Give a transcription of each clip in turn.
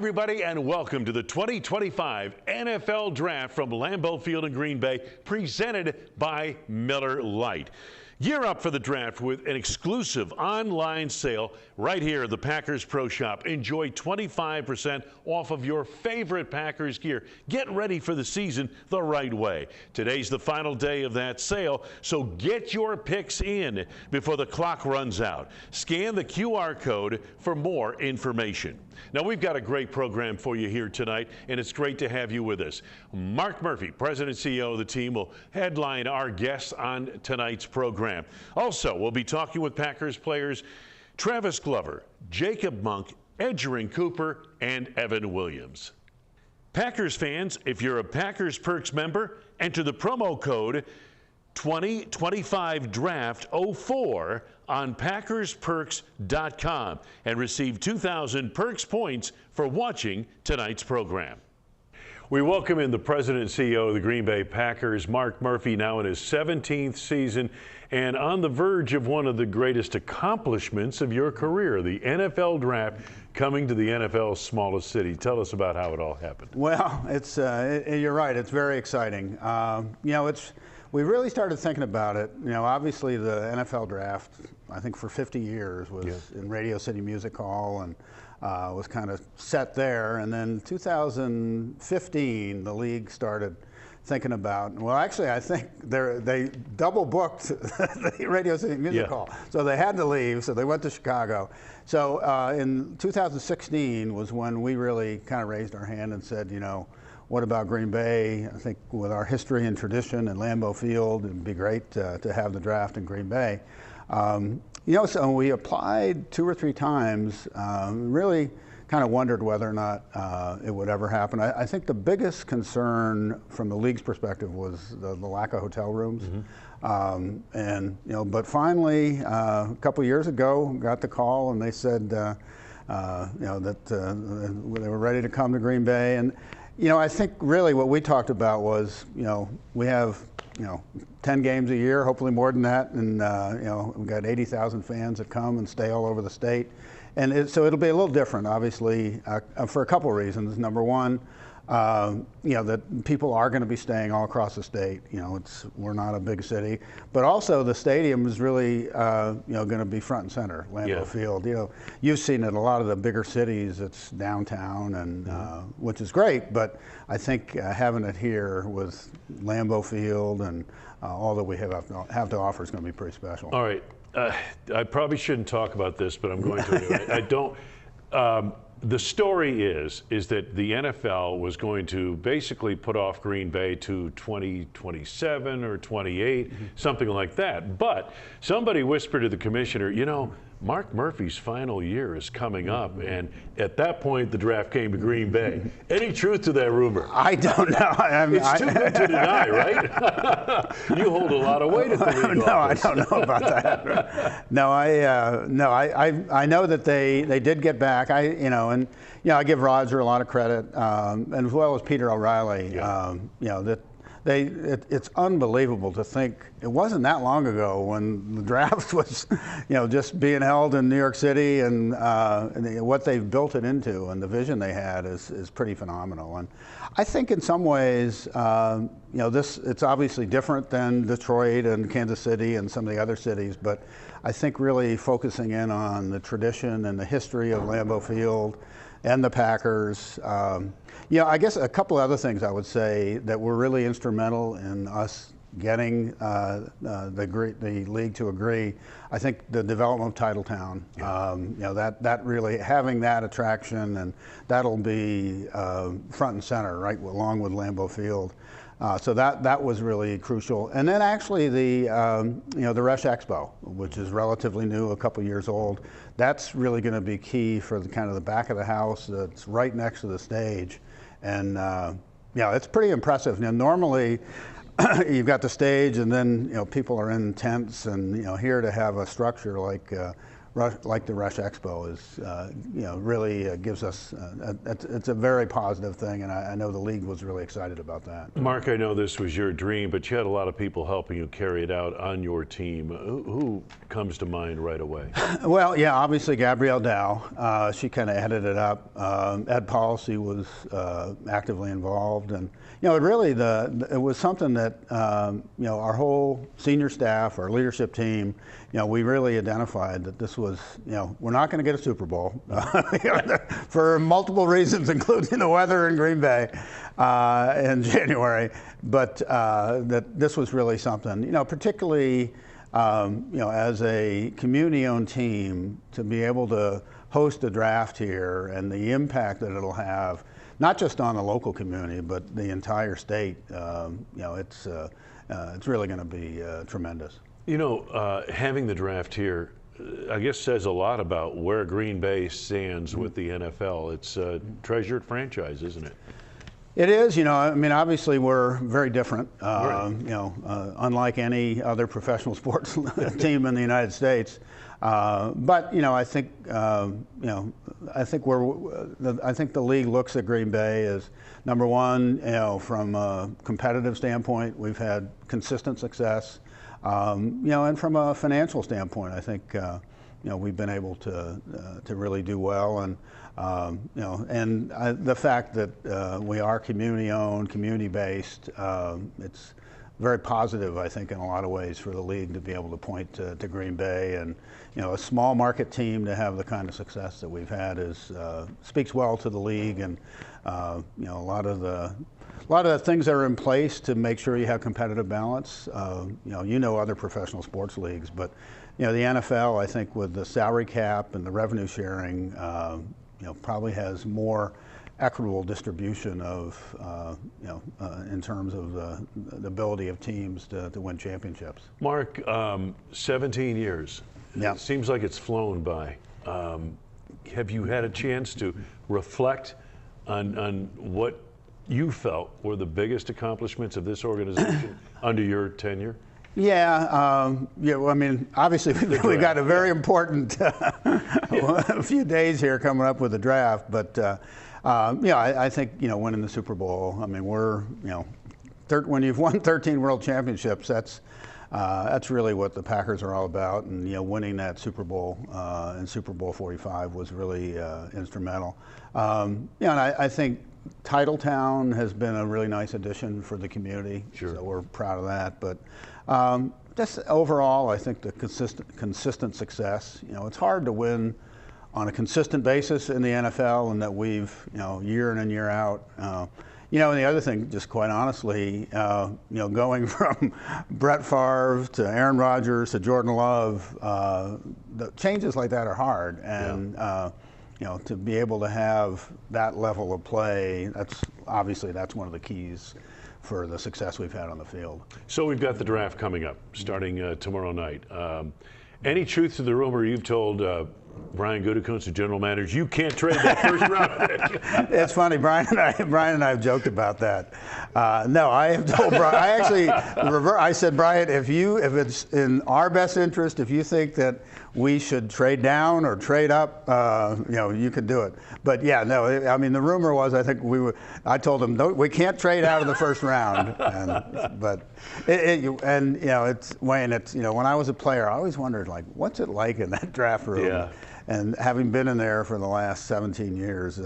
everybody, and welcome to the 2025 NFL Draft from Lambeau Field in Green Bay, presented by Miller Lite. Gear up for the draft with an exclusive online sale right here at the Packers Pro Shop. Enjoy 25% off of your favorite Packers gear. Get ready for the season the right way. Today's the final day of that sale, so get your picks in before the clock runs out. Scan the QR code for more information. Now, we've got a great program for you here tonight, and it's great to have you with us. Mark Murphy, President and CEO of the team, will headline our guests on tonight's program. Also, we'll be talking with Packers players Travis Glover, Jacob Monk, Edgerrin Cooper, and Evan Williams. Packers fans, if you're a Packers Perks member, enter the promo code 2025DRAFT04 on PackersPerks.com and receive 2,000 Perks points for watching tonight's program. We welcome in the President and CEO of the Green Bay Packers, Mark Murphy, now in his 17th season and on the verge of one of the greatest accomplishments of your career, the NFL Draft coming to the NFL's smallest city. Tell us about how it all happened. Well, you're right. It's very exciting. We really started thinking about it. Obviously the NFL Draft, I think for 50 years, was in Radio City Music Hall and was kind of set there. And then 2015, the league started thinking about, well, actually, I think they double booked the Radio City Music Hall. So they had to leave, so they went to Chicago. So in 2016 was when we really kind of raised our hand and said, what about Green Bay? I think with our history and tradition and Lambeau Field, it'd be great to have the draft in Green Bay. So we applied 2 or 3 times, really kind of wondered whether or not it would ever happen. I think the biggest concern from the league's perspective was the lack of hotel rooms. But finally, a couple years ago, got the call and they said, that they were ready to come to Green Bay. And, I think really what we talked about was, we have, 10 games a year, hopefully more than that. And, we've got 80,000 fans that come and stay all over the state. And so it'll be a little different, obviously, for a couple of reasons. Number one, that people are going to be staying all across the state. We're not a big city, but also the stadium is really, going to be front and center, Lambeau Field. You've seen it. A lot of the bigger cities, it's downtown, and which is great. But I think having it here with Lambeau Field and all that we have to offer is going to be pretty special. All right. I probably shouldn't talk about this, but I'm going to anyway. I don't. The story is that the NFL was going to basically put off Green Bay to 2027 or 28, something like that. But somebody whispered to the commissioner, Mark Murphy's final year is coming up, and at that point, the draft came to Green Bay. Any truth to that rumor? I don't know. It's too good to deny, right? You hold a lot of weight at the league office. I don't know about that. I know that they did get back. I give Roger a lot of credit, and as well as Peter O'Reilly. That. It's unbelievable to think it wasn't that long ago when the draft was, just being held in New York City, and what they've built it into and the vision they had is pretty phenomenal. And I think in some ways, it's obviously different than Detroit and Kansas City and some of the other cities, but I think really focusing in on the tradition and the history of Lambeau Field and the Packers. I guess a couple other things I would say that were really instrumental in us getting the league to agree. I think the development of Titletown, that really having that attraction, and that'll be front and center, right, along with Lambeau Field. So that was really crucial. And then actually the Resch Expo, which is relatively new, a couple years old, that's really going to be key for the kind of the back of the house that's right next to the stage. And it's pretty impressive. Normally you've got the stage, and then people are in tents, and here to have a structure like like the Rush Expo is, really gives us, it's a very positive thing, and I know the league was really excited about that. Mark, I know this was your dream, but you had a lot of people helping you carry it out on your team. Who comes to mind right away? Well, yeah, obviously Gabrielle Dow. She kind of headed it up. Ed Policy was actively involved, and it really it was something that our whole senior staff, our leadership team, we really identified that this was, we're not going to get a Super Bowl for multiple reasons, including the weather in Green Bay in January, but that this was really something, particularly as a community-owned team, to be able to host a draft here and the impact that it'll have, not just on the local community, but the entire state. It's really going to be tremendous. Having the draft here, I guess, says a lot about where Green Bay stands with the NFL. It's a treasured franchise, isn't it? It is. Obviously we're very different. Right. Unlike any other professional sports team in the United States. But I think I think the league looks at Green Bay as number one. From a competitive standpoint, we've had consistent success. And from a financial standpoint, I think we've been able to really do well. And the fact that we are community-owned, community-based, it's very positive, I think, in a lot of ways for the league to be able to point to Green Bay, and a small market team to have the kind of success that we've had speaks well to the league, and a lot of the things that are in place to make sure you have competitive balance. Other professional sports leagues, but the NFL, I think, with the salary cap and the revenue sharing, probably has more equitable distribution of, in terms of the ability of teams to win championships. Mark, 17 years. Yeah. It seems like it's flown by. Have you had a chance to reflect on what you felt were the biggest accomplishments of this organization under your tenure? Yeah, obviously we've got a very important a few days here coming up with the draft, but I think winning the Super Bowl. We're when you've won 13 World Championships, that's really what the Packers are all about, and winning that Super Bowl in Super Bowl 45 was really instrumental. And I think Titletown has been a really nice addition for the community. Sure. So we're proud of that. But just overall, I think the consistent success. It's hard to win on a consistent basis in the NFL, and that we've year in and year out. And the other thing, just quite honestly, going from Brett Favre to Aaron Rodgers to Jordan Love, the changes like that are hard, and to be able to have that level of play, that's one of the keys for the success we've had on the field. So we've got the draft coming up, starting tomorrow night. Any truth to the rumor you've told Brian Gutekunst, the general manager, you can't trade that first round? It's funny, Brian and I have joked about that. No, I have told Brian. I said, Brian, if it's in our best interest, if you think that we should trade down or trade up, you can do it. But yeah, no, the rumor was, I told him, no, we can't trade out of the first round. It's Wayne. When I was a player, I always wondered, what's it like in that draft room? Yeah. And having been in there for the last 17 years,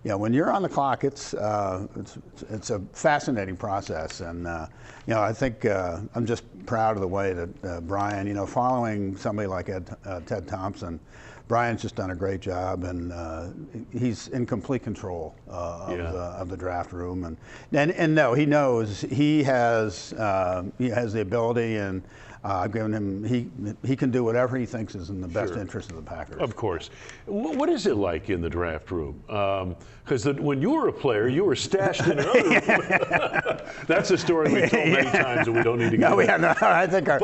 when you're on the clock, it's a fascinating process, and I think I'm just proud of the way that Brian, following somebody like Ted Thompson, Brian's just done a great job, and he's in complete control of the draft room, and no, he knows he has the ability, and I've given him, he can do whatever he thinks is in the best interest of the Packers. Of course. What is it like in the draft room? Because when you were a player, you were stashed in another room. That's a story we've told many times, and we don't need to get into. I think our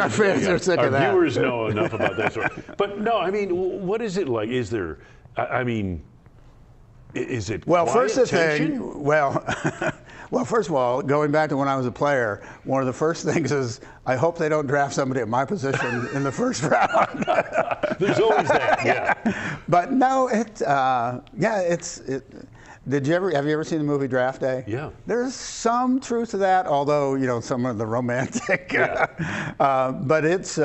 fans are sick of that. Our viewers know enough about that story. But no, what is it like? Is there, is it well, quiet first the tension? thing, well, Well, first of all, going back to when I was a player, one of the first things is I hope they don't draft somebody at my position in the first round. There's always that, yeah. But no, have you ever seen the movie Draft Day? Yeah. There's some truth to that, although some of the romantic. Yeah. But it's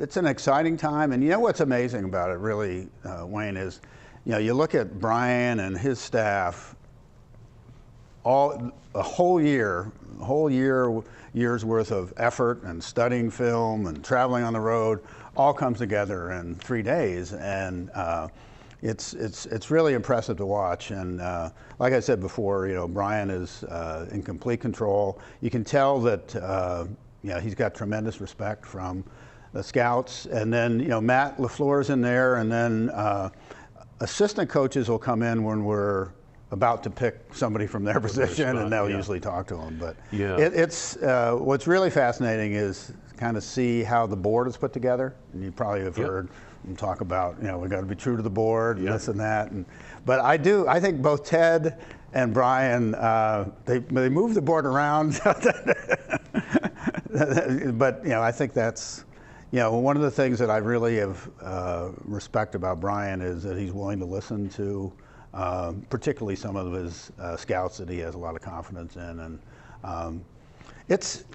it's an exciting time, and what's amazing about it, really, Wayne, is you look at Brian and his staff. A whole year's worth of effort and studying film and traveling on the road all comes together in 3 days, and it's really impressive to watch. And like I said before, Brian is in complete control. You can tell that he's got tremendous respect from the scouts, and then Matt LaFleur's in there, and then assistant coaches will come in when we're about to pick somebody from their position, and they'll usually talk to them. But it's what's really fascinating is kind of see how the board is put together. And you probably have heard them talk about, we got to be true to the board, and this and that. But I think both Ted and Brian, they move the board around. But I think that's one of the things that I really have respect about Brian is that he's willing to listen to. Particularly some of his scouts that he has a lot of confidence in, and it's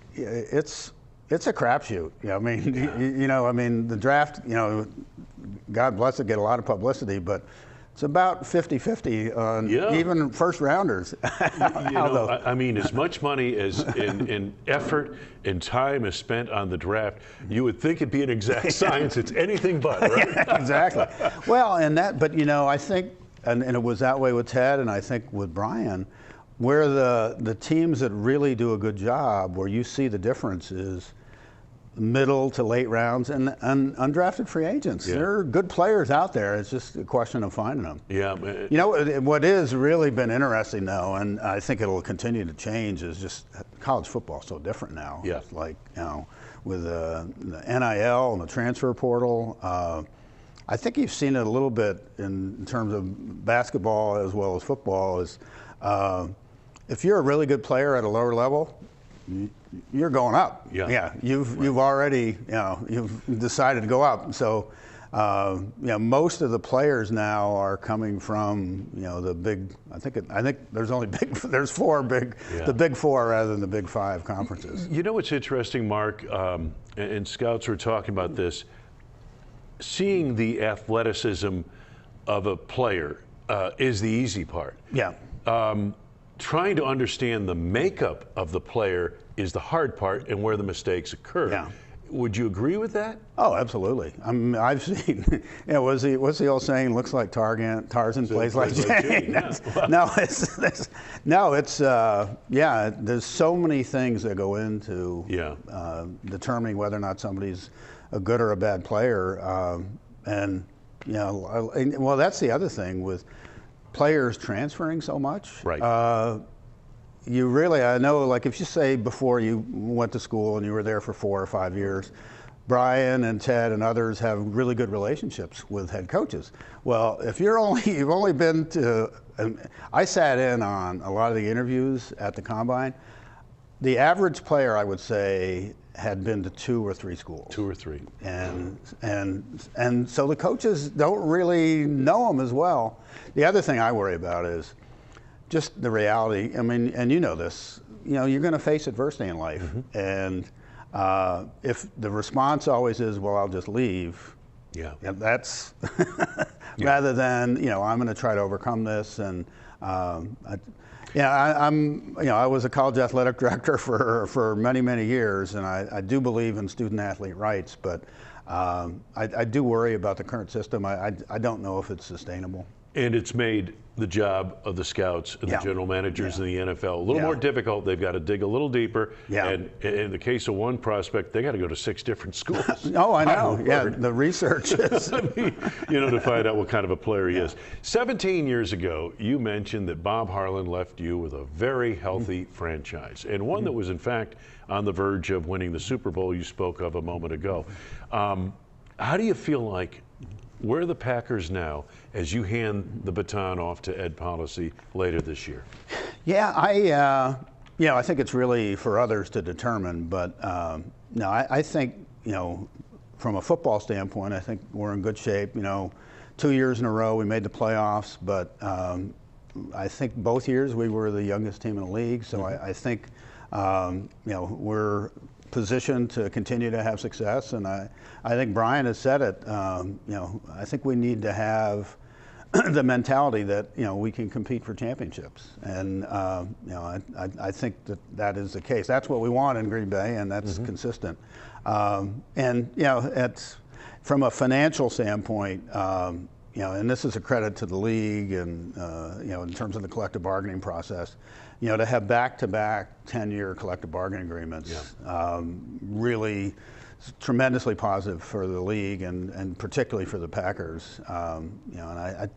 a crapshoot. The draft. God bless it, get a lot of publicity, but it's about 50-50 on even first rounders. As much money as in effort and time is spent on the draft, you would think it'd be an exact science. It's anything but, right? Yeah, exactly. Well, but I think. And it was that way with Ted, and I think with Brian, where the teams that really do a good job, where you see the difference is middle to late rounds and undrafted free agents. Yeah. There are good players out there. It's just a question of finding them. Yeah. What has really been interesting, though, and I think it'll continue to change, is just college football is so different now. Yeah. It's like, with the NIL and the transfer portal. I think you've seen it a little bit in terms of basketball as well as football. Is if you're a really good player at a lower level, you're going up. Yeah. You've already you've decided to go up. So most of the players now are coming from the big. I think there's four big, the big four rather than the big five conferences. What's interesting, Mark, and scouts were talking about this. Seeing the athleticism of a player is the easy part. Yeah. Trying to understand the makeup of the player is the hard part, and where the mistakes occur. Yeah. Would you agree with that? Oh, absolutely. I've seen. What's the old saying? Looks like Tarzan plays like Jane. There's so many things that go into determining whether or not somebody's a good or a bad player, that's the other thing with players transferring so much. Right. I know, like if you say before you went to school and you were there for 4 or 5 years, Brian and Ted and others have really good relationships with head coaches. Well, if you've only been to, I sat in on a lot of the interviews at the Combine. The average player, I would say, had been to 2 or 3 schools. 2 or 3. And so the coaches don't really know them as well. The other thing I worry about is just the reality. And you know this. You're going to face adversity in life, and if the response always is, "Well, I'll just leave," that's rather than I'm going to try to overcome this. And I was a college athletic director for many years, and I do believe in student athlete rights, but I do worry about the current system. I don't know if it's sustainable. And it's made the job of the scouts and the general managers in the NFL a little more difficult. They've got to dig a little deeper. Yeah. And in the case of one prospect, they got to go to 6 different schools. Oh, I know. The research is. To find out what kind of a player he is. 17 years ago, you mentioned that Bob Harlan left you with a very healthy franchise, and one that was, in fact, on the verge of winning the Super Bowl you spoke of a moment ago. How do you feel like Where are the Packers now as you hand the baton off to Ed Policy later this year? Yeah, I think it's really for others to determine. But no, I think, from a football standpoint, I think we're in good shape. 2 years in a row we made the playoffs, but I think both years we were the youngest team in the league. So I think we're positioned to continue to have success, and I think Brian has said it. I think we need to have the mentality that we can compete for championships, and I think that is the case. That's what we want in Green Bay, and that's consistent. It's from a financial standpoint. And this is a credit to the league, and in terms of the collective bargaining process. To have back-to-back 10-year collective bargaining agreements, really tremendously positive for the league and particularly for the Packers.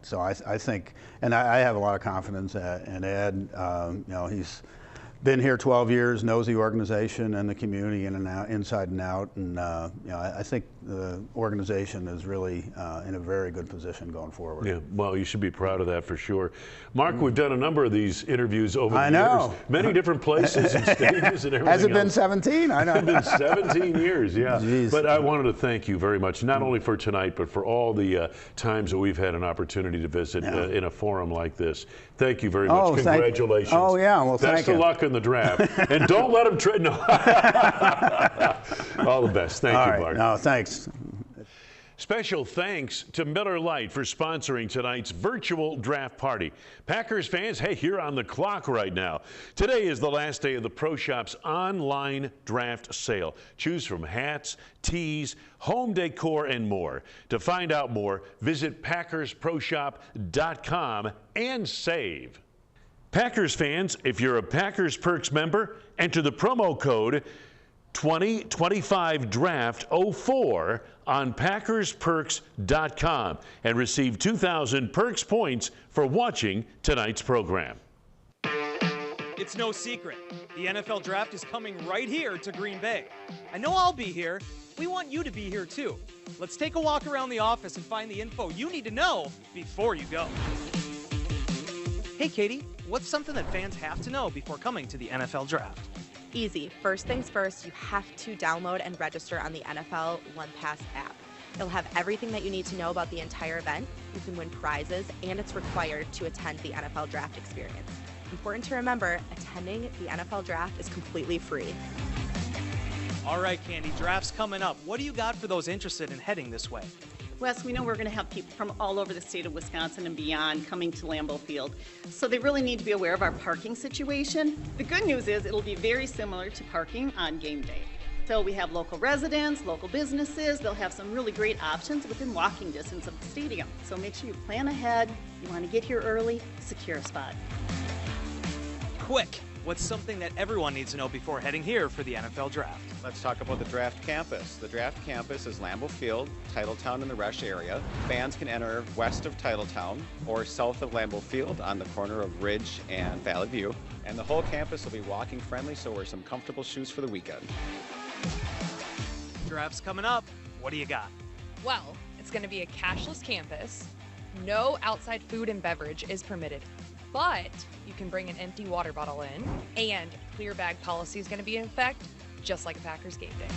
So I think, and I have a lot of confidence in Ed. He's been here 12 years, knows the organization and the community inside and out, and I think the organization is really in a very good position going forward. Yeah, well, you should be proud of that for sure. Mark, we've done a number of these interviews over the years, many different places and stages and everything. Has it been 17? I know. It's been 17 years, yeah. Jeez. But I wanted to thank you very much, not only for tonight, but for all the times that we've had an opportunity to visit in a forum like this. Thank you very much. Congratulations. Oh, yeah. Well, thank you. Best of luck in the draft. And don't let them trade. No. All the best. Thank you, Mark. No, thanks. Special thanks to Miller Lite for sponsoring tonight's virtual draft party. Packers fans, hey, you're on the clock right now. Today is the last day of the Pro Shop's online draft sale. Choose from hats, tees, home decor, and more. To find out more, visit PackersProShop.com and save. Packers fans, if you're a Packers Perks member, enter the promo code 2025DRAFT04 on PackersPerks.com and receive 2,000 Perks points for watching tonight's program. It's no secret. The NFL Draft is coming right here to Green Bay. I know I'll be here. We want you to be here too. Let's take a walk around the office and find the info you need to know before you go. Hey, Katie, what's something that fans have to know before coming to the NFL Draft? Easy. First things first, you have to download and register on the NFL One Pass app. It'll have everything that you need to know about the entire event. You can win prizes, and it's required to attend the NFL Draft experience. Important to remember, attending the NFL Draft is completely free. All right, Candy, draft's coming up. What do you got for those interested in heading this way? Wes, we know we're going to have people from all over the state of Wisconsin and beyond coming to Lambeau Field, so they really need to be aware of our parking situation. The good news is it'll be very similar to parking on game day. So we have local residents, local businesses. They'll have some really great options within walking distance of the stadium. So make sure you plan ahead. You want to get here early, secure a spot. Quick, what's something that everyone needs to know before heading here for the NFL Draft? Let's talk about the Draft Campus. The Draft Campus is Lambeau Field, Titletown in the Rush area. Fans can enter west of Titletown or south of Lambeau Field on the corner of Ridge and Valley View. And the whole campus will be walking friendly, so wear some comfortable shoes for the weekend. Draft's coming up. What do you got? Well, it's going to be a cashless campus. No outside food and beverage is permitted, but you can bring an empty water bottle in, and clear bag policy is going to be in effect, just like a Packers game day.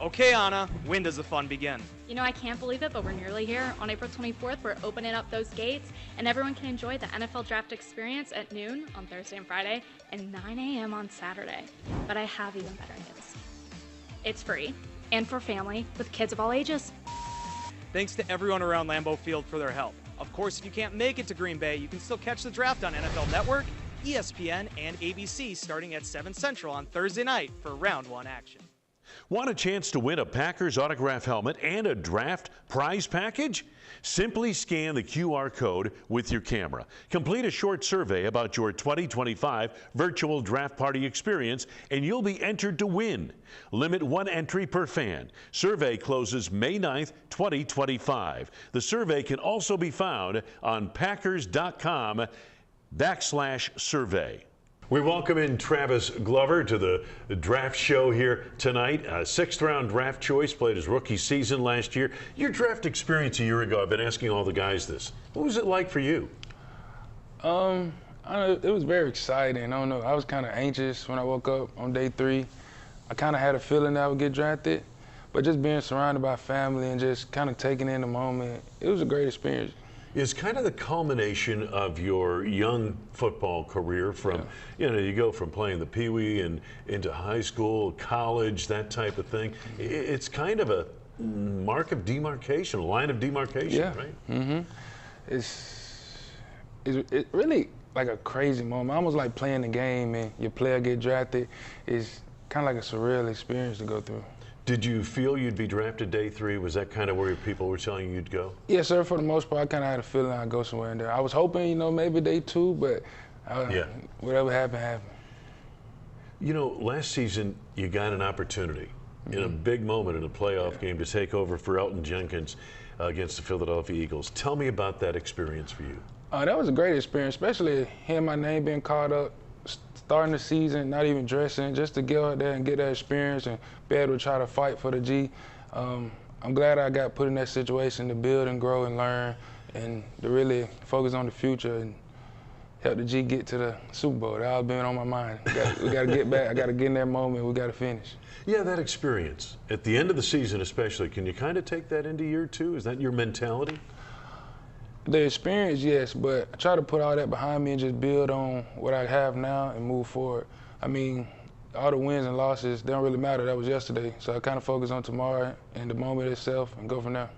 Okay, Anna, when does the fun begin? You know, I can't believe it, but we're nearly here. On April 24th, we're opening up those gates, and everyone can enjoy the NFL Draft experience at noon on Thursday and Friday, and 9 a.m. on Saturday. But I have even better news. It's free, and for family, with kids of all ages. Thanks to everyone around Lambeau Field for their help. Of course, if you can't make it to Green Bay, you can still catch the draft on NFL Network, ESPN, and ABC starting at 7 Central on Thursday night for Round 1 action. Want a chance to win a Packers autograph helmet and a draft prize package? Simply scan the QR code with your camera. Complete a short survey about your 2025 virtual draft party experience, and you'll be entered to win. Limit 1 entry per fan. Survey closes May 9th, 2025. The survey can also be found on Packers.com/survey. We welcome in Travis Glover to the draft show here tonight. Sixth-round draft choice, played his rookie season last year. Your draft experience a year ago, I've been asking all the guys this. What was it like for you? It was very exciting. I don't know. I was kind of anxious when I woke up on day 3. I kind of had a feeling that I would get drafted, but just being surrounded by family and just kind of taking in the moment, it was a great experience. Is kind of the culmination of your young football career from, you go from playing the Pee Wee and into high school, college, that type of thing. It's kind of a mark of demarcation, a line of demarcation, right? Mm-hmm. It's really like a crazy moment, almost like playing the game and your player get drafted. It's kind of like a surreal experience to go through. Did you feel you'd be drafted day 3? Was that kind of where people were telling you you'd go? Yes, sir. For the most part, I kind of had a feeling I'd go somewhere in there. I was hoping, maybe day 2, but whatever happened, happened. Last season you got an opportunity in a big moment in a playoff game to take over for Elton Jenkins against the Philadelphia Eagles. Tell me about that experience for you. That was a great experience, especially hearing my name being called up, starting the season, not even dressing, just to get out there and get that experience and be able to try to fight for the G. I'm glad I got put in that situation to build and grow and learn and to really focus on the future and help the G get to the Super Bowl. That all been on my mind. We got to get back. I got to get in that moment. We got to finish. Yeah, that experience. At the end of the season especially, can you kind of take that into year 2? Is that your mentality? The experience, yes, but I try to put all that behind me and just build on what I have now and move forward. I mean, all the wins and losses, they don't really matter. That was yesterday. So I kind of focus on tomorrow and the moment itself and go from there.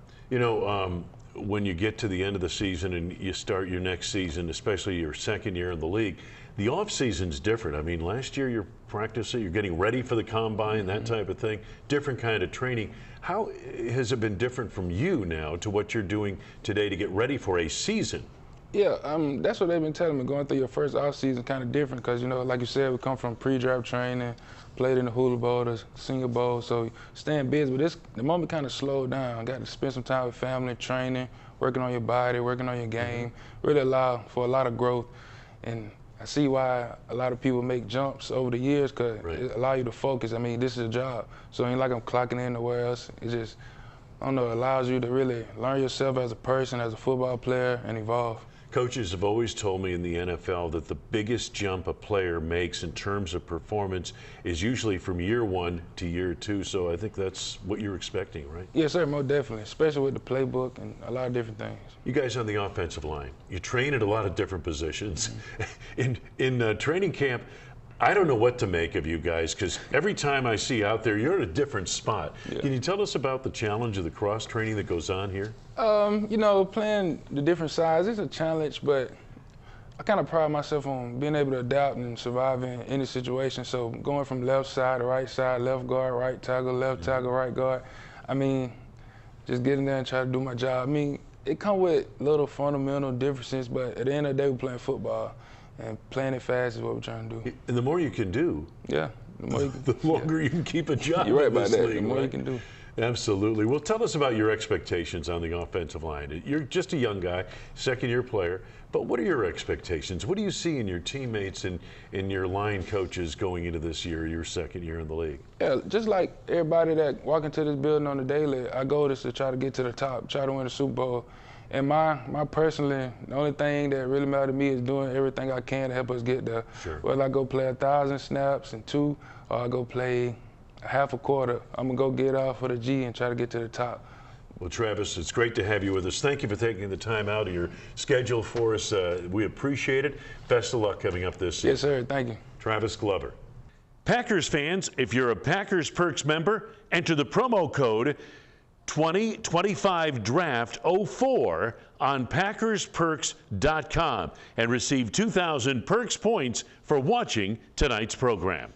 When you get to the end of the season and you start your next season, especially your second year in the league, the off season's different. I mean, last year you're practicing, you're getting ready for the combine, that type of thing, different kind of training. How has it been different from you now to what you're doing today to get ready for a season? Yeah, that's what they've been telling me. Going through your first off season kind of different because, like you said, we come from pre-draft training, played in the Hula Bowl, the Senior Bowl, so staying busy. But the moment kind of slowed down. Got to spend some time with family, training, working on your body, working on your game, really allow for a lot of growth. And I see why a lot of people make jumps over the years because it allow you to focus. I mean, this is a job, so it ain't like I'm clocking in nowhere else. It just, I don't know, allows you to really learn yourself as a person, as a football player, and evolve. Coaches have always told me in the NFL that the biggest jump a player makes in terms of performance is usually from year 1 to year 2. So I think that's what you're expecting, right? Yes, sir, most definitely, especially with the playbook and a lot of different things. You guys on the offensive line, you train at a lot of different positions. In training camp, I don't know what to make of you guys because every time I see you out there, you're at a different spot. Yeah. Can you tell us about the challenge of the cross-training that goes on here? Playing the different sides is a challenge, but I kind of pride myself on being able to adapt and survive in any situation. So going from left side to right side, left guard, right tackle, left tackle, right guard. I mean, just getting there and try to do my job. I mean, it comes with little fundamental differences, but at the end of the day, we're playing football. And playing it fast is what we're trying to do. And the more you can do, the more you can, the longer you can keep a job. You're right about that. League, the more you can do. Absolutely. Well, tell us about your expectations on the offensive line. You're just a young guy, second-year player, but what are your expectations? What do you see in your teammates and in your line coaches going into this year, your second year in the league? Yeah, just like everybody that walk into this building on the daily, our goal is to try to get to the top, try to win the Super Bowl. And my personally, the only thing that really matters to me is doing everything I can to help us get there. Sure. Whether I go play 1,000 snaps and 2, or I go play half a quarter, I'm going to go get off for the G and try to get to the top. Well, Travis, it's great to have you with us. Thank you for taking the time out of your schedule for us. We appreciate it. Best of luck coming up this season. Yes, sir. Thank you. Travis Glover. Packers fans, if you're a Packers Perks member, enter the promo code 2025DRAFT04 on PackersPerks.com and receive 2,000 Perks points for watching tonight's program.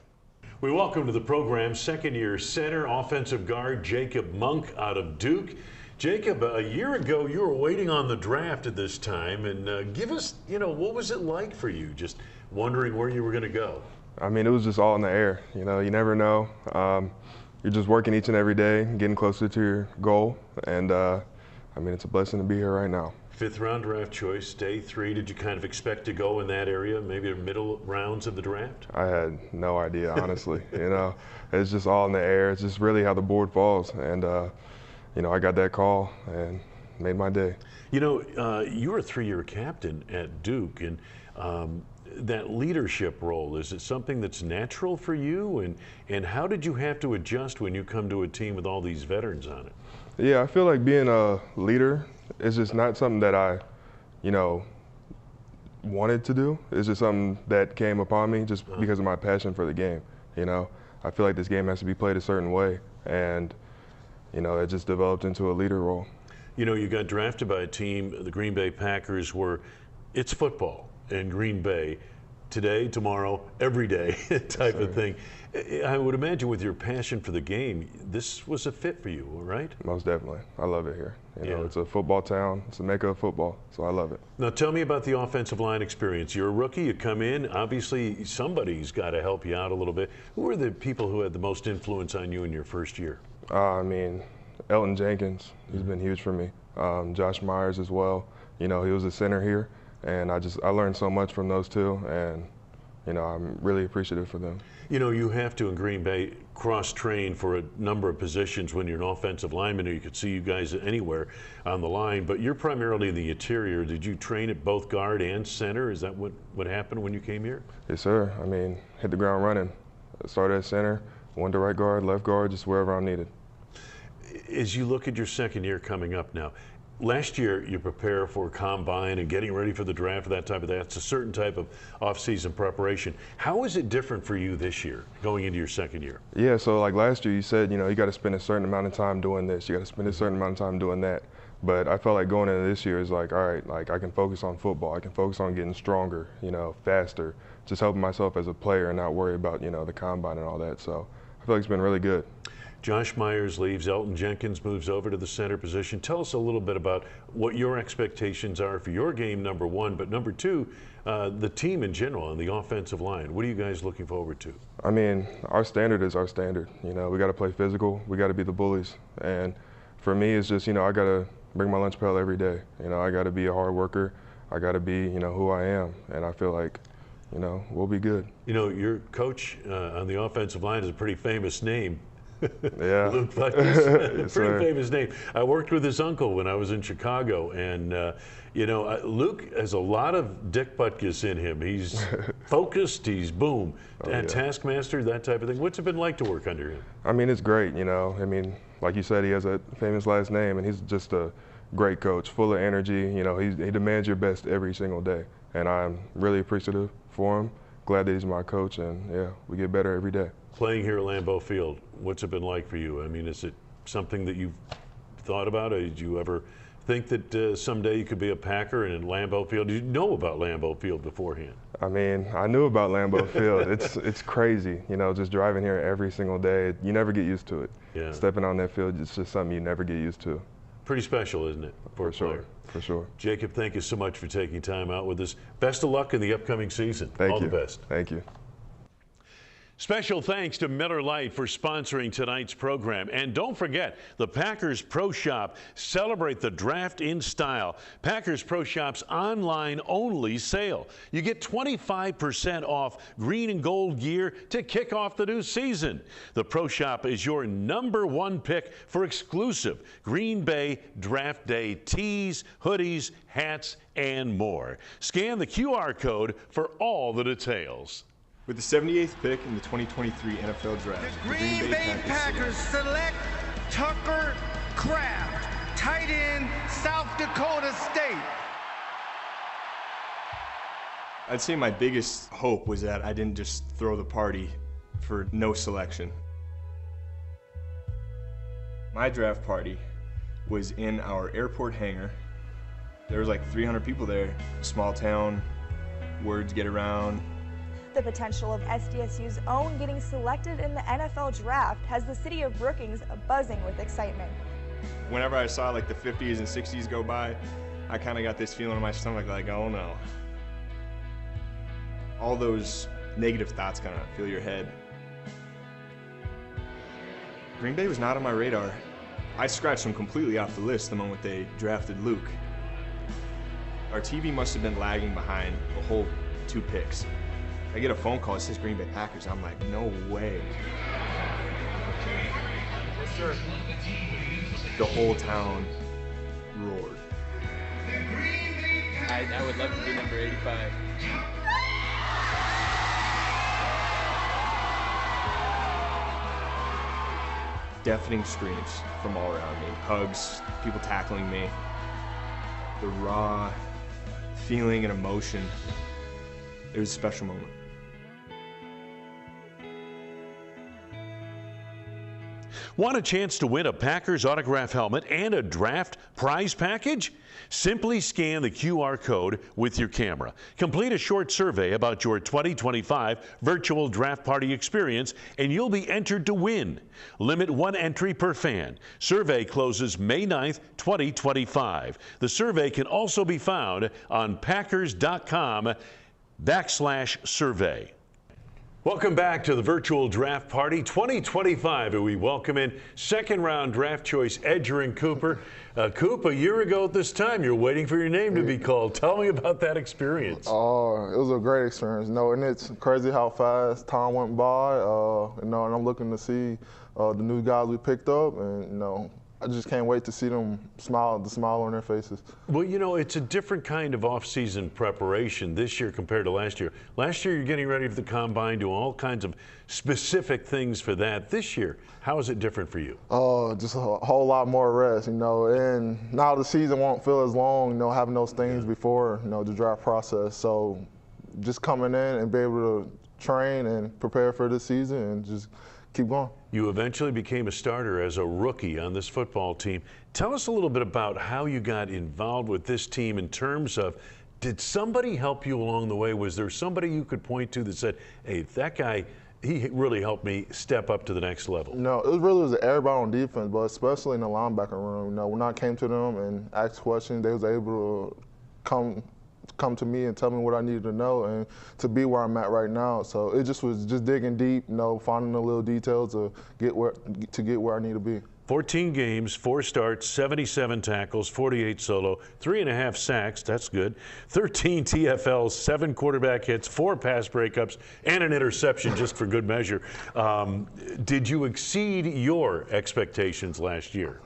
We welcome to the program second-year center offensive guard Jacob Monk out of Duke. Jacob, a year ago you were waiting on the draft at this time, and give us, what was it like for you, just wondering where you were going to go? I mean, it was just all in the air. You never know. You're just working each and every day, getting closer to your goal, and it's a blessing to be here right now. 5th-round draft choice, day 3. Did you kind of expect to go in that area, maybe the middle rounds of the draft? I had no idea, honestly. It's just all in the air. It's just really how the board falls. And, I got that call and made my day. You were a 3-year captain at Duke, and that leadership role, is it something that's natural for you? And how did you have to adjust when you come to a team with all these veterans on it? Yeah, I feel like being a leader is just not something that I, wanted to do. It's just something that came upon me just because of my passion for the game. I feel like this game has to be played a certain way, and it just developed into a leader role. You got drafted by a team, the Green Bay Packers, where it's football in Green Bay, today, tomorrow, every day type of thing. I would imagine with your passion for the game, this was a fit for you, right? Most definitely. I love it here. It's a football town. It's the mecca of football, so I love it. Now tell me about the offensive line experience. You're a rookie, you come in, obviously somebody's got to help you out a little bit. Who were the people who had the most influence on you in your first year? Elton Jenkins, he's been huge for me. Josh Myers as well. He was a center here, and I learned so much from those two, and I'm really appreciative for them. You have to, in Green Bay, cross-train for a number of positions when you're an offensive lineman. You could see you guys anywhere on the line, but you're primarily in the interior. Did you train at both guard and center? Is that what happened when you came here? Yes, sir. Hit the ground running. Started at center, went to right guard, left guard, just wherever I'm needed. As you look at your second year coming up now, last year you prepare for combine and getting ready for the draft, that type of thing. It's a certain type of off-season preparation. How is it different for you this year, going into your second year? Yeah, so like last year you said, you got to spend a certain amount of time doing this. You got to spend a certain amount of time doing that. But I felt like going into this year is like, all right, like I can focus on football. I can focus on getting stronger, faster, just helping myself as a player and not worry about, the combine and all that. So I feel like it's been really good. Josh Myers leaves, Elton Jenkins moves over to the center position. Tell us a little bit about what your expectations are for your game, number one, but number two, the team in general and the offensive line. What are you guys looking forward to? Our standard is our standard. We got to play physical. We got to be the bullies. And for me, it's just, I got to bring my lunch pail every day. I got to be a hard worker. I got to be, who I am. And I feel like, we'll be good. Your coach on the offensive line is a pretty famous name. Yeah. Luke Van Ness, pretty famous name. I worked with his uncle when I was in Chicago, and Luke has a lot of Dick Butkus in him. He's focused, he's boom, taskmaster, that type of thing. What's it been like to work under him? It's great, like you said, he has a famous last name, and he's just a great coach, full of energy. He demands your best every single day, and I'm really appreciative for him. Glad that he's my coach, and yeah, we get better every day. Playing here at Lambeau Field, what's it been like for you? Is it something that you've thought about? Or did you ever think that someday you could be a Packer and in Lambeau Field? Did you know about Lambeau Field beforehand? I knew about Lambeau Field. It's crazy, just driving here every single day. You never get used to it. Yeah. Stepping on that field, it's just something you never get used to. Pretty special, isn't it? For sure. For sure. Jacob, thank you so much for taking time out with us. Best of luck in the upcoming season. Thank you. All the best. Thank you. Special thanks to Miller Lite for sponsoring tonight's program. And don't forget, the Packers Pro Shop. Celebrate the draft in style. Packers Pro Shop's online-only sale. You get 25% off green and gold gear to kick off the new season. The Pro Shop is your #1 pick for exclusive Green Bay Draft Day tees, hoodies, hats, and more. Scan the QR code for all the details. With the 78th pick in the 2023 NFL Draft, the Green Bay Packers select Tucker Kraft, tight end, South Dakota State. I'd say my biggest hope was that I didn't just throw the party for no selection. My draft party was in our airport hangar. There was like 300 people there. Small town, words get around. The potential of SDSU's own getting selected in the NFL Draft has the city of Brookings buzzing with excitement. Whenever I saw like the 50s and 60s go by, I kind of got this feeling in my stomach like, oh no. All those negative thoughts kind of fill your head. Green Bay was not on my radar. I scratched them completely off the list the moment they drafted Luke. Our TV must have been lagging behind the whole 2 picks. I get a phone call, it says Green Bay Packers. I'm like, no way. Yes, sir. The whole town roared. I would love to be number 85. Deafening screams from all around me. Hugs, people tackling me. The raw feeling and emotion. It was a special moment. Want a chance to win a Packers autograph helmet and a draft prize package? Simply scan the QR code with your camera. Complete a short survey about your 2025 virtual draft party experience, and you'll be entered to win. Limit 1 entry per fan. Survey closes May 9th, 2025. The survey can also be found on packers.com/survey. Welcome back to the virtual draft party 2025, and we welcome in second-round draft choice Edgerrin Cooper. Coop, a year ago at this time, you're waiting for your name to be called. Tell me about that experience. Oh, it was a great experience. And it's crazy how fast time went by. And I'm looking to see the new guys we picked up, and I just can't wait to see them smile, the smile on their faces. Well, it's a different kind of off-season preparation this year compared to last year. Last year, you're getting ready for the combine, doing all kinds of specific things for that. This year, how is it different for you? Just a whole lot more rest, and now the season won't feel as long, having those things before, the draft process. So just coming in and be able to train and prepare for the season and just keep going. You eventually became a starter as a rookie on this football team. Tell us a little bit about how you got involved with this team in terms of, did somebody help you along the way? Was there somebody you could point to that said, hey, that guy, he really helped me step up to the next level? No, it was everybody on defense, but especially in the linebacker room. When I came to them and asked questions, they was able to come to me and tell me what I needed to know and to be where I'm at right now. So it just was digging deep, finding the little details to get where I need to be. 14 games, 4 starts, 77 tackles, 48 solo, 3.5 sacks, that's good, 13 TFLs, 7 quarterback hits, 4 pass breakups, and an interception just for good measure. Did you exceed your expectations last year?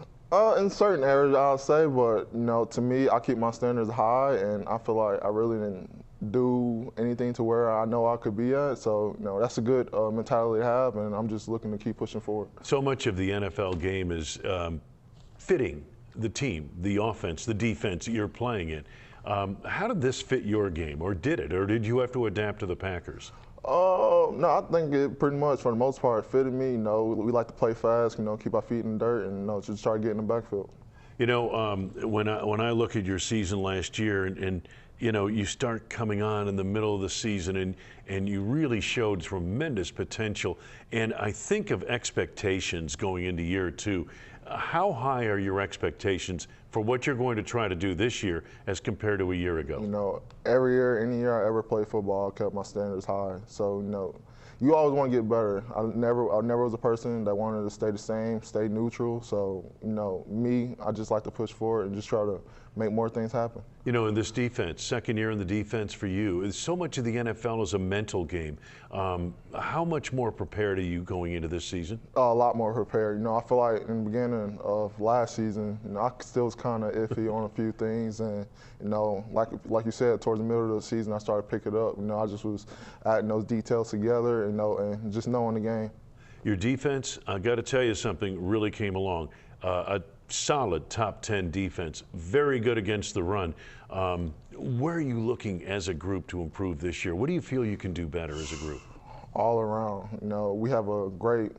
In certain areas, I'll say, but to me, I keep my standards high, and I feel like I really didn't do anything to where I know I could be at. So, that's a good mentality to have, and I'm just looking to keep pushing forward. So much of the NFL game is fitting the team, the offense, the defense that you're playing in. How did this fit your game, or did it, or did you have to adapt to the Packers? No, I think it pretty much, for the most part, fitted me. We like to play fast, keep our feet in the dirt, and just try to get in the backfield. When I look at your season last year, and you start coming on in the middle of the season, and you really showed tremendous potential. And I think of expectations going into year 2. How high are your expectations for what you're going to try to do this year as compared to a year ago? Every year, any year I ever played football, I kept my standards high. So, you always want to get better. I never was a person that wanted to stay the same, stay neutral. So, me, I just like to push forward and just try to make more things happen. In this defense, second year in the defense for you, so much of the NFL is a mental game. How much more prepared are you going into this season? A lot more prepared. I feel like in the beginning of last season, I still was kind of iffy on a few things, and like you said, towards the middle of the season, I started picking it up. I just was adding those details together, and just knowing the game. Your defense, I got to tell you something, really came along. A solid top 10 defense, very good against the run. Where are you looking as a group to improve this year? What do you feel you can do better as a group? All around. We have a great,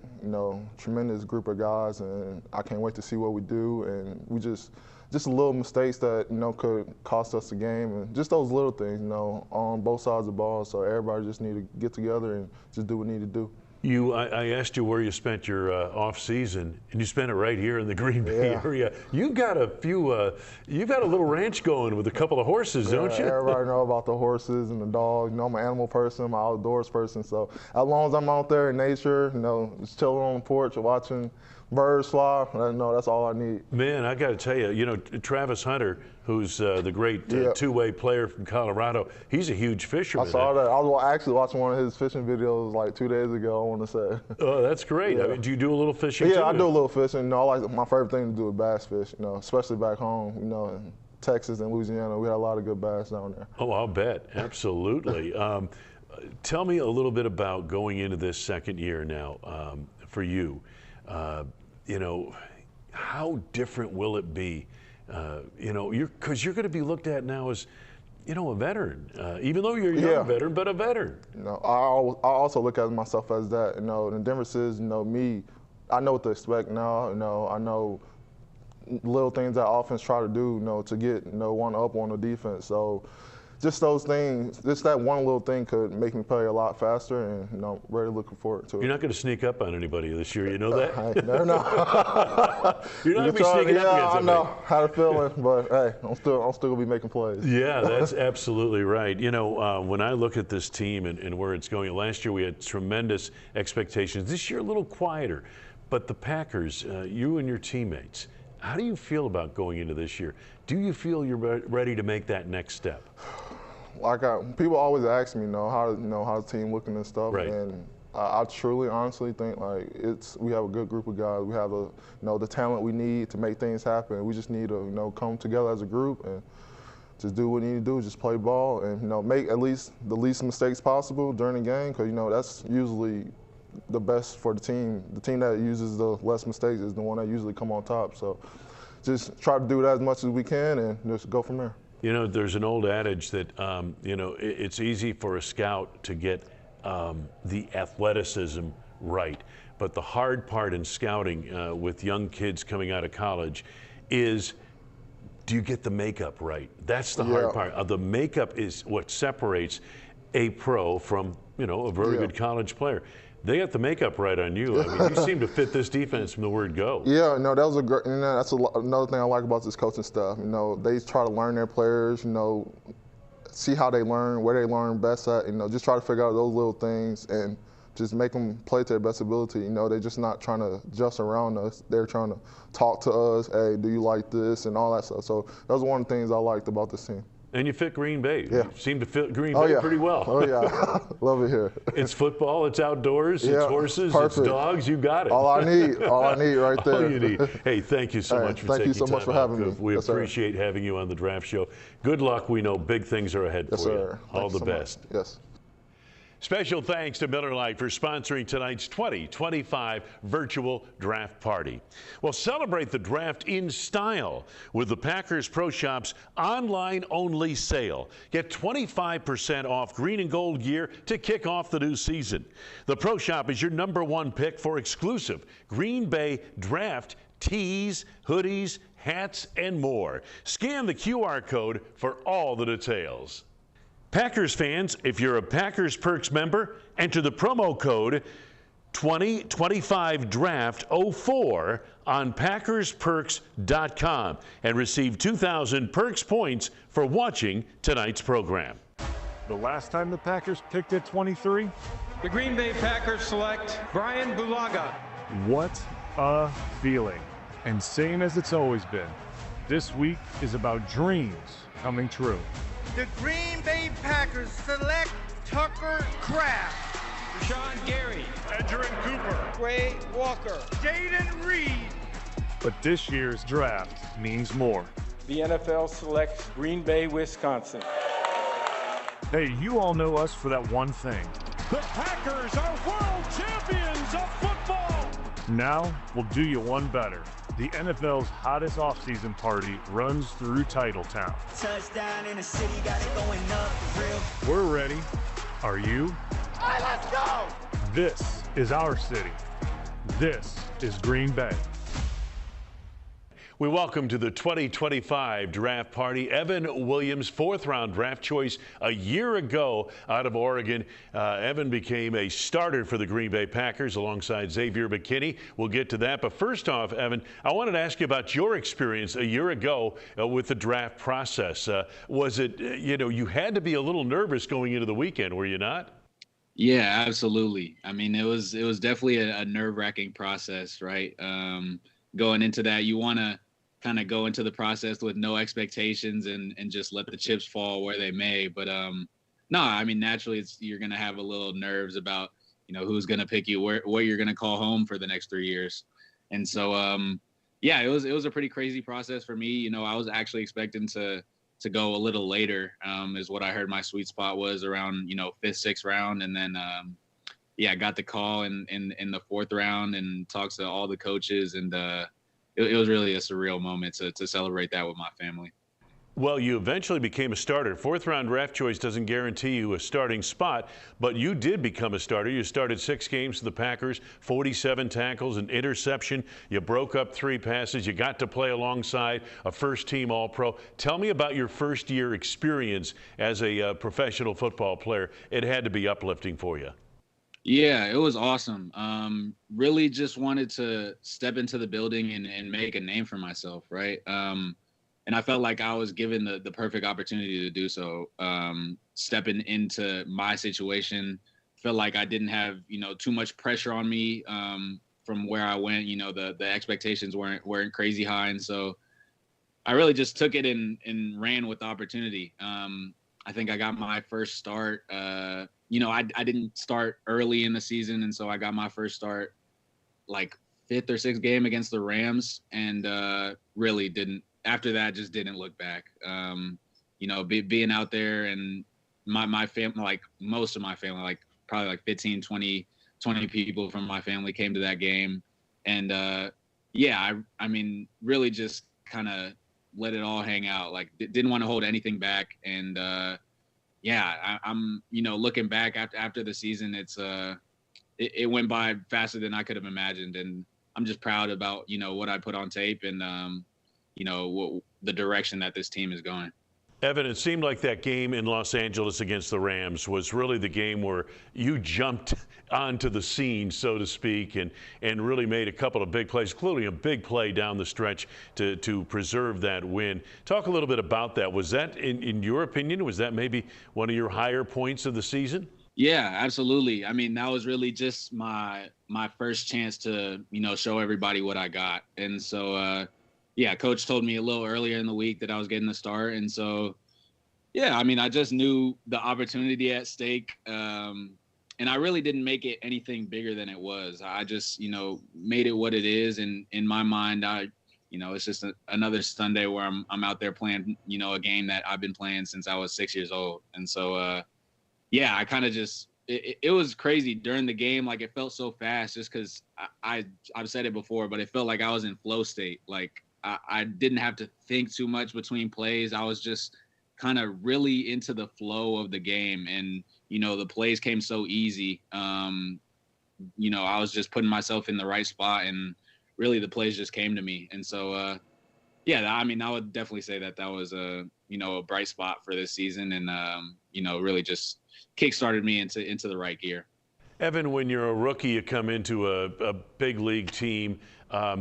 tremendous group of guys, and I can't wait to see what we do. And we just little mistakes that, could cost us the game, and just those little things, on both sides of the ball. So everybody just need to get together and just do what we need to do. I asked you where you spent your off season, and you spent it right here in the Green Bay area. You've got a little ranch going with a couple of horses, don't you? Everybody know about the horses and the dogs. I'm an animal person, I'm an outdoors person. So as long as I'm out there in nature, just chilling on the porch, watching birds fly, that's all I need. Man, I got to tell you, Travis Hunter who's the great two-way player from Colorado. He's a huge fisherman. I saw that. I was actually watching one of his fishing videos like 2 days ago, I want to say. Oh, that's great. I mean, do you do a little fishing too? Yeah, I do a little fishing. You know, my favorite thing to do is bass fish, you know, especially back home, you know, in Texas and Louisiana. We had a lot of good bass down there. Oh, I'll bet. Absolutely. Tell me a little bit about going into this second year now for you. You know, how different will it be? You know, because you're going to be looked at now as, you know, a veteran, even though you're a young veteran, but a veteran. You know, I also look at myself as that. You know, the difference is, you know, me, I know what to expect now. You know, I know little things that offense try to do, you know, to get, you know, one up on the defense. So just those things, just that one little thing could make me play a lot faster, and, you know, I'm really looking forward to it. You're not going to sneak up on anybody this year, you know that? Never know. You're not going to be sneaking up against somebody. I know, had a feeling, but hey, I'm still going to be making plays. Yeah, that's absolutely right. You know, when I look at this team and where it's going, last year we had tremendous expectations. This year a little quieter, but the Packers, you and your teammates, how do you feel about going into this year? Do you feel you're ready to make that next step? Like people always ask me, you know, how's the team looking and stuff, right. And I truly, honestly think like we have a good group of guys. We have the talent we need to make things happen. We just need to, you know, come together as a group and just do what we need to do, just play ball and, you know, make at least the least mistakes possible during the game, because, you know, that's usually the best for the team. The team that uses the less mistakes is the one that usually come on top. So just try to do that as much as we can and just go from there. You know, there's an old adage that, you know, it's easy for a scout to get the athleticism right. But the hard part in scouting with young kids coming out of college is, do you get the makeup right? That's the hard part. The makeup is what separates a pro from, you know, a very good college player. They got the makeup right on you. I mean, you seem to fit this defense from the word go. Yeah, no, that was a great. You know, that's another thing I like about this coaching staff. You know, they try to learn their players. You know, see how they learn, where they learn best at. You know, just try to figure out those little things and just make them play to their best ability. You know, they're just not trying to just around us. They're trying to talk to us. Hey, do you like this and all that stuff. So that was one of the things I liked about this team. And you fit Green Bay. Yeah. You seem to fit Green Bay pretty well. Oh, yeah. Love it here. It's football, it's outdoors, it's horses, perfect. It's dogs. You got it. All I need right there. All you need. Hey, thank you so much for taking time. Thank you so much for having me. We appreciate having you on the Draft Show. Good luck. We know big things are ahead for you. All the best. Yes. Special thanks to Miller Lite for sponsoring tonight's 2025 virtual draft party. Well, celebrate the draft in style with the Packers Pro Shop's online-only sale. Get 25% off green and gold gear to kick off the new season. The Pro Shop is your #1 pick for exclusive Green Bay draft tees, hoodies, hats, and more. Scan the QR code for all the details. Packers fans, if you're a Packers Perks member, enter the promo code 2025DRAFT04 on PackersPerks.com and receive 2,000 Perks points for watching tonight's program. The last time the Packers picked at 23? The Green Bay Packers select Brian Bulaga. What a feeling. And same as it's always been, this week is about dreams coming true. The Green Bay Packers select Tucker Kraft, Rashawn Gary, Edgerrin Cooper, Ray Walker, Jaden Reed. But this year's draft means more. The NFL selects Green Bay, Wisconsin. Hey, you all know us for that one thing. The Packers are world champions of football. Now, we'll do you one better. The NFL's hottest offseason party runs through Titletown. Touchdown in the city, got it going up for real. We're ready. Are you? All right, let's go. This is our city. This is Green Bay. We welcome to the 2025 draft party Evan Williams, 4th-round draft choice a year ago out of Oregon. Evan became a starter for the Green Bay Packers alongside Xavier McKinney. We'll get to that. But first off, Evan, I wanted to ask you about your experience a year ago with the draft process. Was it, you know, you had to be a little nervous going into the weekend, were you not? Yeah, absolutely. I mean, it was definitely a nerve-wracking process, right? Going into that, you want to kind of go into the process with no expectations and just let the chips fall where they may. But no, I mean, naturally you're going to have a little nerves about, who's going to pick you, where you're going to call home for the next 3 years. And so, yeah, it was a pretty crazy process for me. I was actually expecting to go a little later, is what I heard my sweet spot was, around, 5th, 6th round. And then, yeah, I got the call in the 4th round and talked to all the coaches, and it was really a surreal moment to celebrate that with my family. Well, you eventually became a starter. 4th round draft choice doesn't guarantee you a starting spot, but you did become a starter. You started 6 games for the Packers, 47 tackles, an interception. You broke up 3 passes. You got to play alongside a first-team All-Pro. Tell me about your first-year experience as a professional football player. It had to be uplifting for you. Yeah, it was awesome. Really just wanted to step into the building and make a name for myself, right? And I felt like I was given the perfect opportunity to do so. Stepping into my situation, felt like I didn't have, too much pressure on me from where I went. The expectations weren't crazy high. And so I really just took it and ran with the opportunity. I think I got my first start. I didn't start early in the season, and so I got my first start like 5th or 6th game against the Rams, and really didn't. After that, just didn't look back. Being out there, and my family, like most of my family, like probably like 15, 20 people from my family came to that game. And yeah, I mean, really just kind of let it all hang out. Like, didn't want to hold anything back. And yeah, I'm looking back after the season, it went by faster than I could have imagined, and I'm just proud about what I put on tape, and the direction that this team is going. Evan, it seemed like that game in Los Angeles against the Rams was really the game where you jumped onto the scene, so to speak, and really made a couple of big plays, including a big play down the stretch to preserve that win. Talk a little bit about that. Was that, in your opinion, was that maybe one of your higher points of the season? Yeah, absolutely. I mean, that was really just my first chance to, show everybody what I got. And so, yeah, coach told me a little earlier in the week that I was getting the start. And so, yeah, I mean, I just knew the opportunity at stake. And I really didn't make it anything bigger than it was. I just, made it what it is. And in my mind, it's just another Sunday where I'm out there playing, a game that I've been playing since I was 6 years old. And so, yeah, I kind of just, it was crazy during the game. Like, it felt so fast just because I've said it before, but it felt like I was in flow state. Like, I didn't have to think too much between plays. I was just kind of really into the flow of the game. And, the plays came so easy. I was just putting myself in the right spot, and really the plays just came to me. And so, yeah, I mean, I would definitely say that was a bright spot for this season, and, really just kickstarted me into the right gear. Evan, when you're a rookie, you come into a big league team.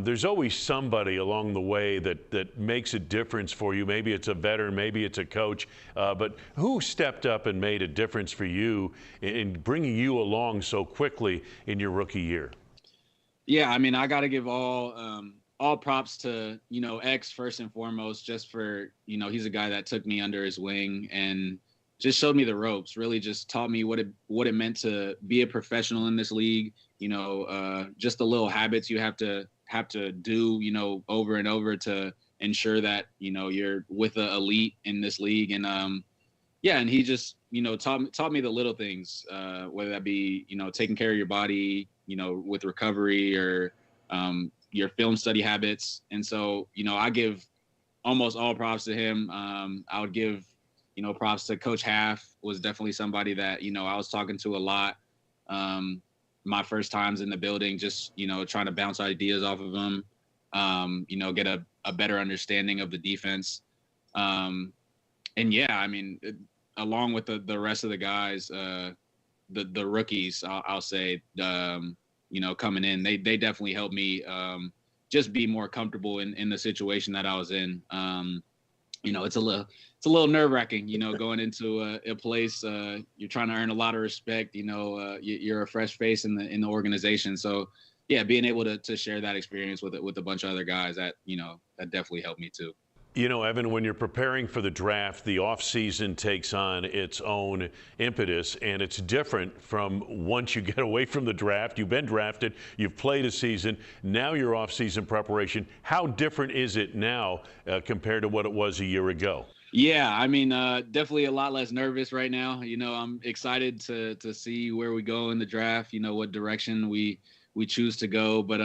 There's always somebody along the way that makes a difference for you. Maybe it's a veteran, maybe it's a coach. But who stepped up and made a difference for you in bringing you along so quickly in your rookie year? Yeah, I mean, I got to give all props to, X first and foremost, just for, he's a guy that took me under his wing and just showed me the ropes, really just taught me what it meant to be a professional in this league. Just the little habits you have to do, over and over to ensure that, you're with the elite in this league. And, yeah, and he just, taught me the little things, whether that be, taking care of your body, with recovery, or your film study habits. And so, I give almost all props to him. I would give, props to Coach Half, was definitely somebody that, I was talking to a lot. My first times in the building, just, trying to bounce ideas off of him, get a better understanding of the defense. And yeah, I mean, along with the rest of the guys, the rookies, I'll say, coming in, they definitely helped me just be more comfortable in the situation that I was in. you know, it's a little nerve-wracking, you know, going into a place, you're trying to earn a lot of respect, you know, you're a fresh face in the organization. So yeah, being able to share that experience with a bunch of other guys, that, you know, that definitely helped me too. You know, Evan, when you're preparing for the draft, the offseason takes on its own impetus, and it's different from once you get away from the draft. You've been drafted, you've played a season, now your offseason preparation. How different is it now compared to what it was a year ago? Yeah, I mean, definitely a lot less nervous right now. You know, I'm excited to see where we go in the draft, you know, what direction we choose to go. But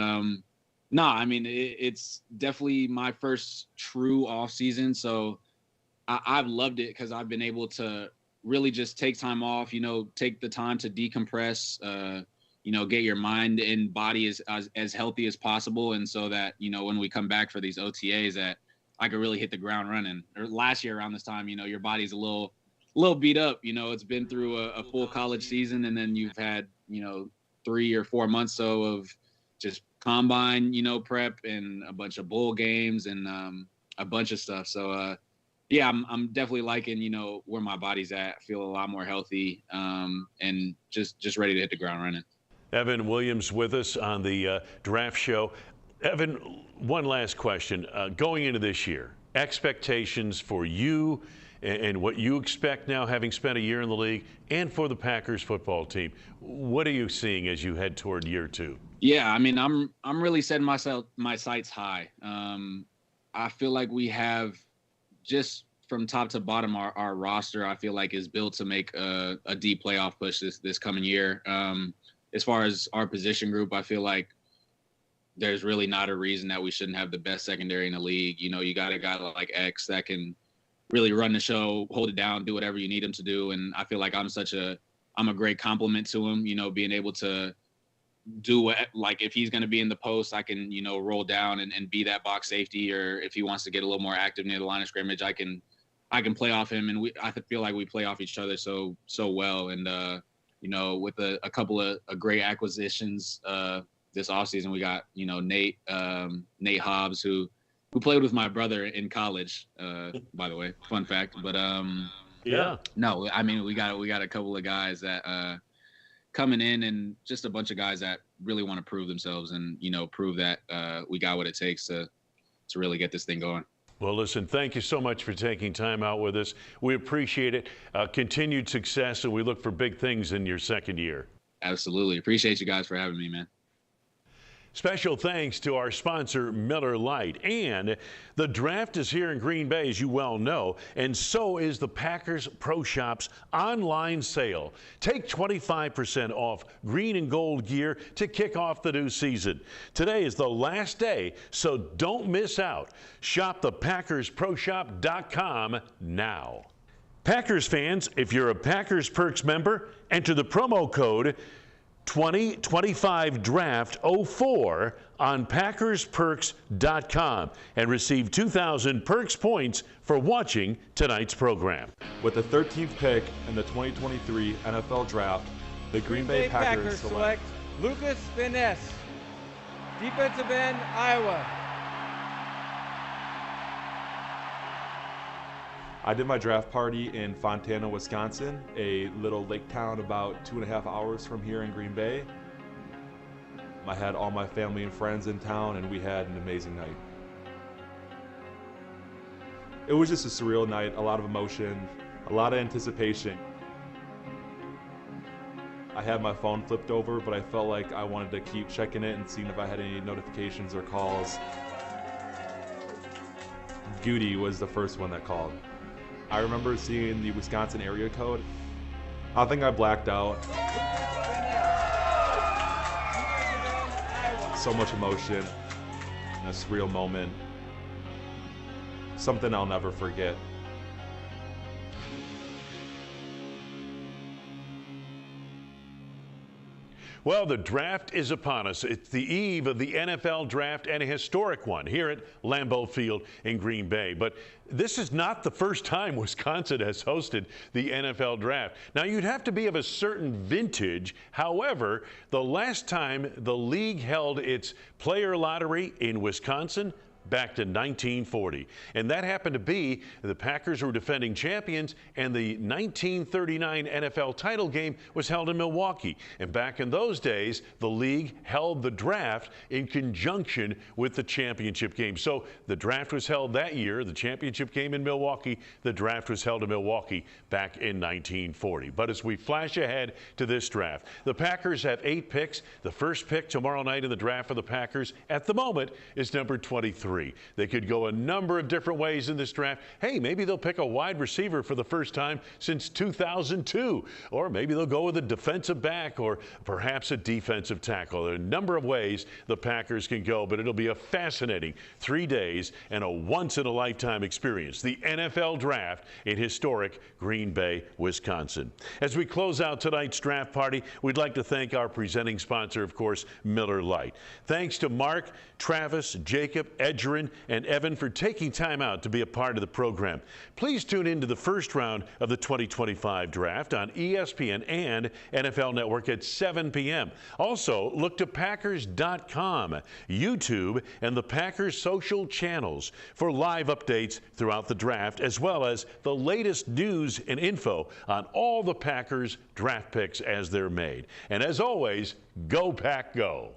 no, I mean, it's definitely my first true off season. So I've loved it because I've been able to really just take time off, you know, take the time to decompress, you know, get your mind and body as healthy as possible. And so that, you know, when we come back for these OTAs, that I could really hit the ground running. Or last year around this time, you know, your body's a little beat up. You know, it's been through a full college season, and then you've had, you know, 3 or 4 months so of just combine, you know, prep and a bunch of bowl games and a bunch of stuff. So yeah, I'm definitely liking, you know, where my body's at. I feel a lot more healthy and just ready to hit the ground running. Evan Williams with us on the draft show. Evan, one last question. Going into this year, expectations for you and what you expect now, having spent a year in the league, and for the Packers football team. What are you seeing as you head toward year 2? Yeah, I mean, I'm really setting my sights high. I feel like we have, just from top to bottom, our roster, I feel like, is built to make a deep playoff push this coming year. As far as our position group, I feel like there's really not a reason that we shouldn't have the best secondary in the league. You know, you got a guy like X that can really run the show, hold it down, do whatever you need him to do. And I feel like I'm a great compliment to him, you know, being able to do what, like, if he's going to be in the post, I can, you know, roll down and be that box safety, or if he wants to get a little more active near the line of scrimmage, I can play off him. And I feel like we play off each other so well. And, you know, with a couple of great acquisitions this offseason, we got, you know, Nate Hobbs, who played with my brother in college, by the way, fun fact. But yeah, no, I mean, we got a couple of guys that coming in, and just a bunch of guys that really want to prove themselves and, you know, prove that we got what it takes to really get this thing going. Well, listen, thank you so much for taking time out with us. We appreciate it. Continued success, and we look for big things in your second year. Absolutely. Appreciate you guys for having me, man. Special thanks to our sponsor, Miller Lite. And the draft is here in Green Bay, as you well know, and so is the Packers Pro Shop's online sale. Take 25% off green and gold gear to kick off the new season. Today is the last day, so don't miss out. Shop the PackersProShop.com now. Packers fans, if you're a Packers Perks member, enter the promo code 2025 Draft 04 on PackersPerks.com and receive 2,000 Perks points for watching tonight's program. With the 13th pick in the 2023 NFL Draft, the Green Bay Packers select Lukas Van Ness, defensive end, Iowa. I did my draft party in Fontana, Wisconsin, a little lake town about 2.5 hours from here in Green Bay. I had all my family and friends in town, and we had an amazing night. It was just a surreal night, a lot of emotion, a lot of anticipation. I had my phone flipped over, but I felt like I wanted to keep checking it and seeing if I had any notifications or calls. Goody was the first one that called. I remember seeing the Wisconsin area code. I think I blacked out. So much emotion, a surreal moment, something I'll never forget. Well, the draft is upon us. It's the eve of the NFL draft, and a historic one here at Lambeau Field in Green Bay. But this is not the first time Wisconsin has hosted the NFL draft. Now, you'd have to be of a certain vintage. However, the last time the league held its player lottery in Wisconsin back to 1940. And that happened to be the Packers were defending champions, and the 1939 NFL title game was held in Milwaukee. And back in those days, the league held the draft in conjunction with the championship game. So the draft was held that year, the championship game in Milwaukee, the draft was held in Milwaukee back in 1940. But as we flash ahead to this draft, the Packers have 8 picks. The first pick tomorrow night in the draft for the Packers at the moment is number 23. They could go a number of different ways in this draft. Hey, maybe they'll pick a wide receiver for the first time since 2002. Or maybe they'll go with a defensive back or perhaps a defensive tackle. There are a number of ways the Packers can go, but it'll be a fascinating 3 days and a once-in-a-lifetime experience. The NFL Draft in historic Green Bay, Wisconsin. As we close out tonight's draft party, we'd like to thank our presenting sponsor, of course, Miller Lite. Thanks to Mark, Travis, Jacob, Edgerrin, and Evan for taking time out to be a part of the program. Please tune into the first round of the 2025 draft on ESPN and NFL Network at 7 p.m. Also, look to Packers.com, YouTube, and the Packers social channels for live updates throughout the draft, as well as the latest news and info on all the Packers draft picks as they're made. And as always, go Pack Go!